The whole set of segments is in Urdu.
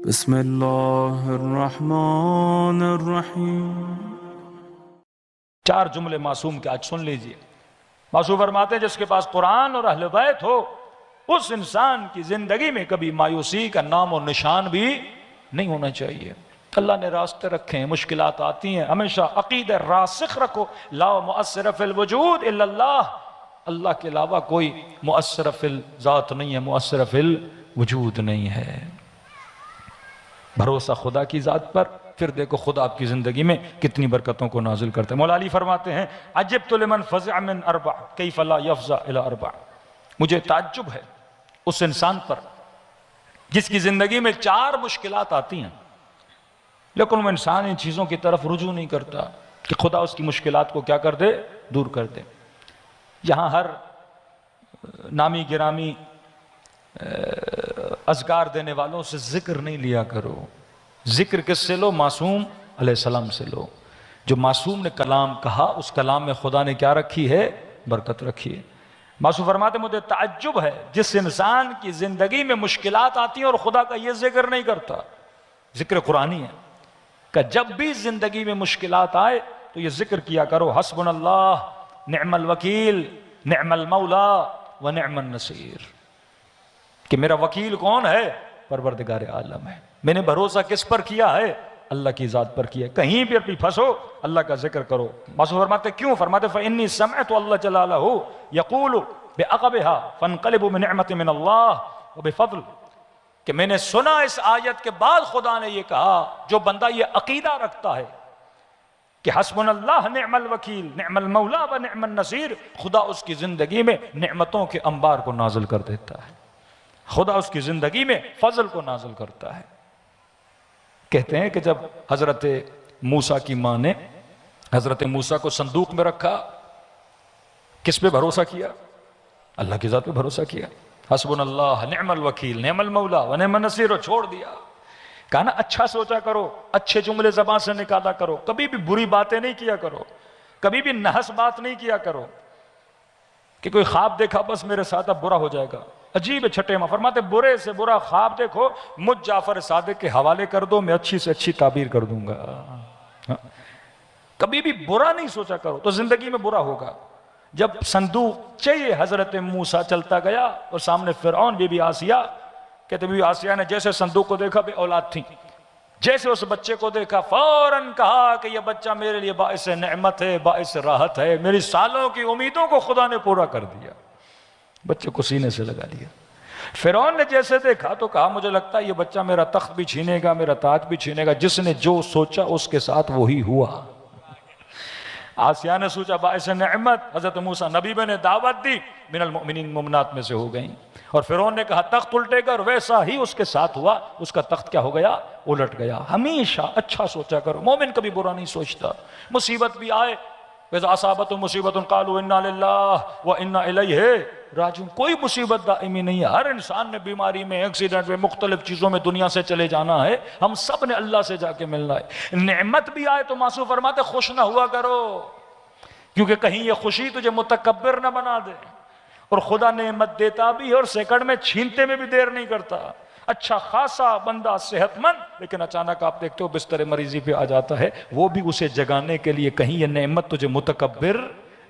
بسم اللہ الرحمن الرحیم۔ 4 جملے معصوم کے آج سن لیجئے۔ معصوم فرماتے ہیں جس کے پاس قرآن اور اہل بیت ہو اس انسان کی زندگی میں کبھی مایوسی کا نام و نشان بھی نہیں ہونا چاہیے۔ اللہ نے راستے رکھے ہیں، مشکلات آتی ہیں، ہمیشہ عقیدہ راسخ رکھو، لا مؤثر فی الوجود الا اللہ، اللہ کے علاوہ کوئی مؤثر فی الذات نہیں ہے، مؤثر فی الوجود نہیں ہے۔ بھروسہ خدا کی ذات پر، پھر دیکھو خدا آپ کی زندگی میں کتنی برکتوں کو نازل کرتے ہیں۔ مولا علی فرماتے ہیں عجبت لمن فزع من اربع کیف لا یفزع الی اربع، مجھے تعجب ہے اس انسان پر جس کی زندگی میں 4 مشکلات آتی ہیں لیکن وہ انسان ان چیزوں کی طرف رجوع نہیں کرتا کہ خدا اس کی مشکلات کو کیا کر دے، دور کر دے۔ یہاں ہر نامی گرامی اذکار دینے والوں سے ذکر نہیں لیا کرو، ذکر کس سے لو؟ معصوم علیہ السلام سے لو۔ جو معصوم نے کلام کہا اس کلام میں خدا نے کیا رکھی ہے؟ برکت رکھی ہے۔ معصوم فرماتے مجھے تعجب ہے جس انسان کی زندگی میں مشکلات آتی ہیں اور خدا کا یہ ذکر نہیں کرتا۔ ذکر قرآنی ہے کہ جب بھی زندگی میں مشکلات آئے تو یہ ذکر کیا کرو، حسبنا اللہ نعم الوکیل نعم المولا و نعم النصیر، کہ میرا وکیل کون ہے؟ پروردگار عالم ہے۔ میں نے بھروسہ کس پر کیا ہے؟ اللہ کی ذات پر کیا ہے۔ کہیں بھی اپنی پھنسو اللہ کا ذکر کرو۔ معصوم فرماتے کیوں؟ فرماتے فإنی سمعت اللہ جلالہ یقول بعقبها فانقلبوا بنعمت من اللہ وبفضل، کہ میں نے سنا اس آیت کے بعد خدا نے یہ کہا جو بندہ یہ عقیدہ رکھتا ہے کہ حسبنا اللہ نعم الوکیل نعم المولا و نعم النصیر، خدا اس کی زندگی میں نعمتوں کے انبار کو نازل کر دیتا ہے، خدا اس کی زندگی میں فضل کو نازل کرتا ہے۔ کہتے ہیں کہ جب حضرت موسیٰ کی ماں نے حضرت موسیٰ کو صندوق میں رکھا، کس پہ بھروسہ کیا؟ اللہ کی ذات پہ بھروسہ کیا، حسبنا اللہ نعم الوکیل نعم المولا و نعم النصیر، اور چھوڑ دیا۔ کہا نا اچھا سوچا کرو، اچھے جملے زبان سے نکالا کرو، کبھی بھی بری باتیں نہیں کیا کرو، کبھی بھی نحس بات نہیں کیا کرو کہ کوئی خواب دیکھا بس میرے ساتھ اب برا ہو جائے گا۔ عجیب چھٹے ماں فرماتے برے سے برا خواب دیکھو مجھ جعفر صادق کے حوالے کر دو، میں اچھی سے اچھی تعبیر کر دوں گا۔ کبھی بھی برا نہیں سوچا کرو تو زندگی میں برا ہوگا۔ جب صندوق چاہیے حضرت موسیٰ چلتا گیا اور سامنے فرعون بی بی آسیہ، کہتے بی بی آسیہ نے جیسے صندوق کو دیکھا بے اولاد تھی، جیسے اس بچے کو دیکھا فوراً کہا کہ یہ بچہ میرے لیے باعث نعمت ہے، باعث راحت ہے، میری سالوں کی امیدوں کو خدا نے پورا کر دیا۔ بچے کو سینے سے لگا لیا۔ فرعون نے جیسے دیکھا تو کہا مجھے لگتا ہے یہ بچہ میرا تخت بھی چھینے گا، میرا تاج بھی چھینے گا، جس نے جو سوچا اس کے ساتھ وہی ہوا۔ آسیہ نے سوچا باعث نعمت، حضرت موسیٰ نبی نے دعوت دی، من المؤمنین مومنات میں سے ہو گئیں، اور فرعون نے کہا تخت الٹے گا، اور ویسا ہی اس کے ساتھ ہوا، اس کا تخت کیا ہو گیا؟ الٹ گیا۔ ہمیشہ اچھا سوچا کرو، مومن کبھی برا نہیں سوچتا۔ مصیبت بھی آئے وَإِذَا أَصَابَتْهُمْ مُصِيبَةٌ قَالُوا إِنَّا لِلَّهِ وَإِنَّا إِلَيْهِ راجعون، کوئی مصیبت دائمی نہیں ہے، ہر انسان نے بیماری میں، ایکسیڈنٹ میں، مختلف چیزوں میں دنیا سے چلے جانا ہے، ہم سب نے اللہ سے جا کے ملنا ہے۔ نعمت بھی آئے تو معصوم فرماتے خوش نہ ہوا کرو، کیونکہ کہیں یہ خوشی تجھے متکبر نہ بنا دے، اور خدا نعمت دیتا بھی ہے اور سیکنڈ میں چھینتے میں بھی دیر نہیں کرتا۔ اچھا خاصا بندہ صحت مند لیکن اچانک آپ دیکھتے ہو بستر مریضی پہ آ جاتا ہے، وہ بھی اسے جگانے کے لیے کہیں یہ نعمت تجھے متکبر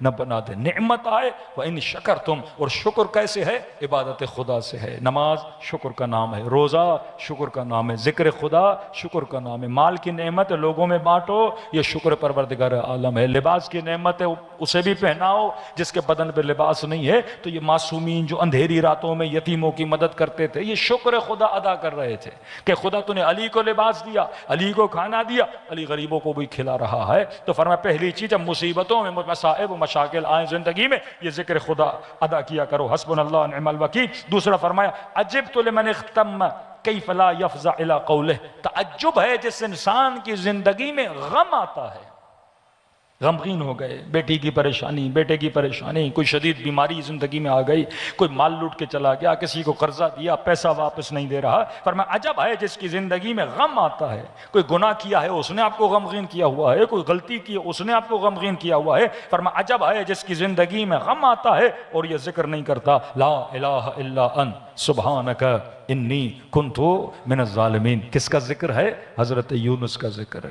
نہ بنا دے۔ نعمت آئے وَإِن شَكَرْتُمْ، اور شکر کیسے ہے؟ عبادت خدا سے ہے۔ نماز شکر کا نام ہے، روزہ شکر کا نام ہے، ذکر خدا شکر کا نام ہے، مال کی نعمت لوگوں میں بانٹو یہ شکر پروردگار عالم ہے، لباس کی نعمت ہے اسے بھی پہناؤ، جس کے بدن پہ لباس نہیں ہے تو یہ معصومین جو اندھیری راتوں میں یتیموں کی مدد کرتے تھے یہ شکر خدا ادا کر رہے تھے کہ خدا تو نے علی کو لباس دیا، علی کو کھانا دیا، علی غریبوں کو بھی کھلا رہا ہے۔ تو فرمایا پہلی چیز جب مصیبتوں میں مصائب و مشاکل آئیں زندگی میں یہ ذکر خدا ادا کیا کرو، حسبنا اللہ نعم الوکیل۔ دوسرا فرمایا عجبت لمن اختم کیف لا یفزع الی قولہ، تعجب ہے جس انسان کی زندگی میں غم آتا ہے، غمگین ہو گئے، بیٹی کی پریشانی، بیٹے کی پریشانی، کوئی شدید بیماری زندگی میں آ گئی، کوئی مال لوٹ کے چلا گیا، کسی کو قرضہ دیا پیسہ واپس نہیں دے رہا۔ فرمایا عجب ہے جس کی زندگی میں غم آتا ہے، کوئی گناہ کیا ہے اس نے آپ کو غمگین کیا ہوا ہے، کوئی غلطی کی اس نے آپ کو غمگین کیا ہوا ہے۔ فرمایا عجب ہے جس کی زندگی میں غم آتا ہے اور یہ ذکر نہیں کرتا، لا الہ الا انت سبحانک انی کنت من الظالمین۔ کس کا ذکر ہے؟ حضرت یونس کا ذکر ہے۔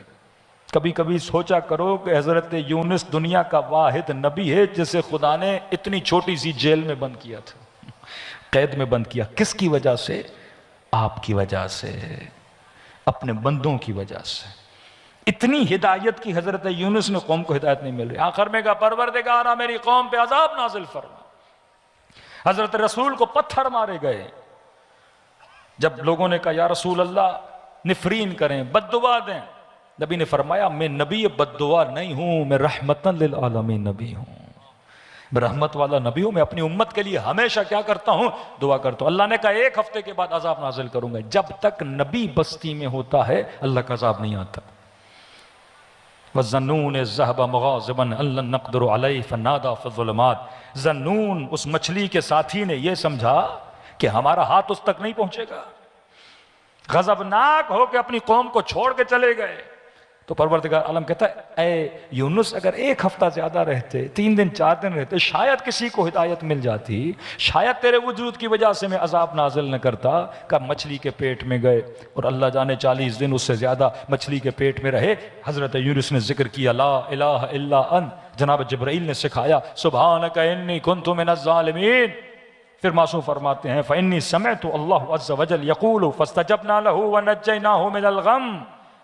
کبھی کبھی سوچا کرو کہ حضرت یونس دنیا کا واحد نبی ہے جسے خدا نے اتنی چھوٹی سی جیل میں بند کیا تھا، قید میں بند کیا۔ کس کی وجہ سے؟ آپ کی وجہ سے، اپنے بندوں کی وجہ سے۔ اتنی ہدایت کی حضرت یونس نے، قوم کو ہدایت نہیں مل رہی، آخر میں کہا پروردگارا میری قوم پہ عذاب نازل فرما۔ حضرت رسول کو پتھر مارے گئے۔ جب لوگوں نے کہا یا رسول اللہ نفرین کریں، بد دعا دیں، نبی نے فرمایا میں نبی بد دعا نہیں ہوں، میں رحمتاً للعالمین نبی ہوں، میں رحمت والا نبی ہوں۔ میں اپنی امت کے لیے ہمیشہ کیا کرتا ہوں؟ دعا کرتا ہوں۔ اللہ نے کہا 1 ہفتے کے بعد عذاب نازل کروں گا۔ جب تک نبی بستی میں ہوتا ہے اللہ کا عذاب نہیں آتا۔ وَالظَّنُّونِ الذَّهَبَ مُغَاضِبًا أَن لَّن نَّقْدِرَ عَلَيْهِ فَنَادَىٰ فِي الظُّلُمَاتِ۔ ذنون اس مچھلی کے ساتھی نے یہ سمجھا کہ ہمارا ہاتھ اس تک نہیں پہنچے گا، غضبناک ہو کے اپنی قوم کو چھوڑ کے چلے گئے۔ تو پروردگار عالم کہتا ہے اے یونس اگر 1 ہفتہ زیادہ رہتے، 3 دن 4 دن رہتے، شاید کسی کو ہدایت مل جاتی، شاید تیرے وجود کی وجہ سے میں عذاب نازل نہ کرتا۔ کہ مچھلی کے پیٹ میں گئے اور اللہ جانے 40 دن اس سے زیادہ مچھلی کے پیٹ میں رہے۔ حضرت یونس نے ذکر کیا لا الہ الا انت، جناب جبرائیل نے سکھایا سبحانک انی کنت من الظالمین۔ پھر معصوم فرماتے ہیں فإنی سمعت اللہ عز وجل یقول فاستجبنا له ونجیناہ من الغم۔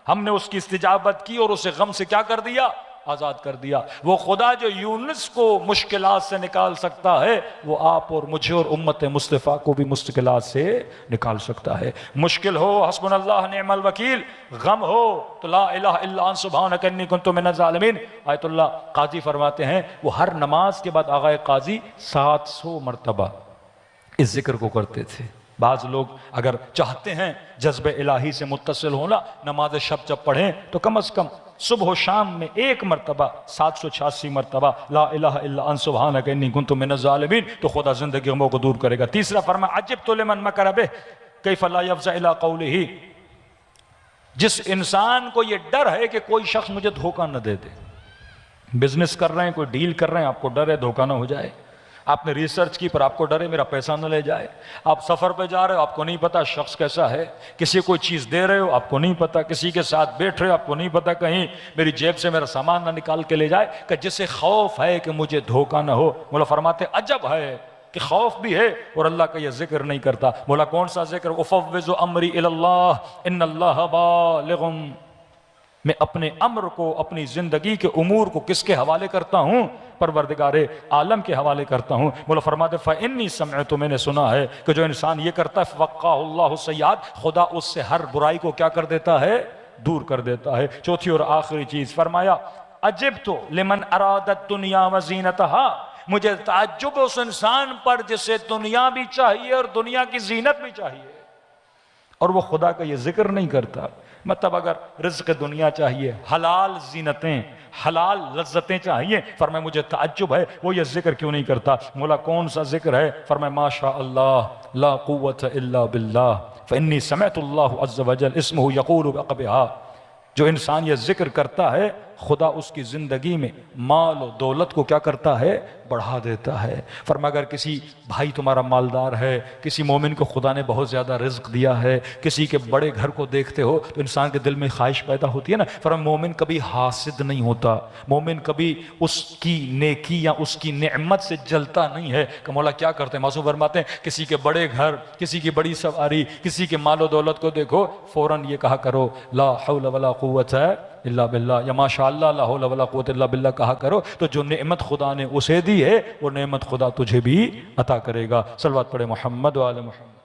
ہم نے اس کی استجابت کی اور اسے غم سے کیا کر دیا؟ آزاد کر دیا۔ وہ خدا جو یونس کو مشکلات سے نکال سکتا ہے وہ آپ اور مجھے اور امت مصطفیٰ کو بھی مشکلات سے نکال سکتا ہے۔ مشکل ہو حسبنا اللہ نعم الوکیل، غم ہو تو لا الہ الا انت سبحانک انی کنت من الظالمین۔ آیت اللہ قاضی فرماتے ہیں وہ ہر نماز کے بعد آقا قاضی 700 مرتبہ اس ذکر کو کرتے تھے۔ بعض لوگ اگر چاہتے ہیں جذب الہی سے متصل ہونا، نماز شب جب پڑھیں تو کم از کم صبح و شام میں 1 مرتبہ 786 مرتبہ لا الہ الا انت سبحانک انی کنت من الظالمین، تو خدا زندگی غموں کو دور کرے گا۔ تیسرا فرمایا عجبت لمن مکر بہ کیف لا یفزع الی قولہ۔ جس انسان کو یہ ڈر ہے کہ کوئی شخص مجھے دھوکہ نہ دے دے، بزنس کر رہے ہیں، کوئی ڈیل کر رہے ہیں، آپ کو ڈر ہے دھوکہ نہ ہو جائے، آپ نے ریسرچ کی پر آپ کو ڈر ہے میرا پیسہ نہ لے جائے، آپ سفر پہ جا رہے ہو آپ کو نہیں پتا شخص کیسا ہے، کسی کوئی چیز دے رہے ہو آپ کو نہیں پتا، کسی کے ساتھ بیٹھ رہے ہو آپ کو نہیں پتا کہیں میری جیب سے میرا سامان نہ نکال کے لے جائے، کہ جسے خوف ہے کہ مجھے دھوکہ نہ ہو۔ مولا فرماتے عجب ہے کہ خوف بھی ہے اور اللہ کا یہ ذکر نہیں کرتا۔ مولا کون سا ذکر؟ افوض امری الی اللہ ان اللہ بالغ۔ میں اپنے امر کو، اپنی زندگی کے امور کو کس کے حوالے کرتا ہوں؟ پروردگار عالم کے حوالے کرتا ہوں۔ مولا فرماتے فإنی سمعت، میں نے سنا ہے کہ جو انسان یہ کرتا ہے فوقاہ اللہ السیئات، خدا اس سے ہر برائی کو کیا کر دیتا ہے؟ دور کر دیتا ہے۔ چوتھی اور آخری چیز فرمایا عجبت لمن اراد الدنیا وزینتها، مجھے تعجب اس انسان پر جسے دنیا بھی چاہیے اور دنیا کی زینت بھی چاہیے اور وہ خدا کا یہ ذکر نہیں کرتا۔ مطلب اگر رزق دنیا چاہیے، حلال زینتیں، حلال لذتیں چاہیے، فرمائے مجھے تعجب ہے وہ یہ ذکر کیوں نہیں کرتا۔ مولا کون سا ذکر ہے؟ فرمائے ما شاء اللہ لا قوت الا باللہ فانی سمعت اللہ عز وجل اسمہ یقول بعقبہا۔ جو انسان یہ ذکر کرتا ہے خدا اس کی زندگی میں مال و دولت کو کیا کرتا ہے؟ بڑھا دیتا ہے۔ فرما اگر کسی بھائی تمہارا مالدار ہے، کسی مومن کو خدا نے بہت زیادہ رزق دیا ہے، کسی کے بڑے گھر کو دیکھتے ہو تو انسان کے دل میں خواہش پیدا ہوتی ہے نا۔ فرما مومن کبھی حاسد نہیں ہوتا، مومن کبھی اس کی نیکی یا اس کی نعمت سے جلتا نہیں ہے کہ مولا کیا کرتے ہیں۔ معصوم فرماتے ہیں کسی کے بڑے گھر، کسی کی بڑی سواری، کسی کے مال و دولت کو دیکھو فوراً یہ کہا کرو لا حول ولا قوت الا باللہ یا ماشاء اللہ لا حول ولا قوت الا باللہ کہا کرو، تو جو نعمت خدا نے اسے دی ہے وہ نعمت خدا تجھے بھی عطا کرے گا۔ صلوات پڑھے محمد و آل محمد۔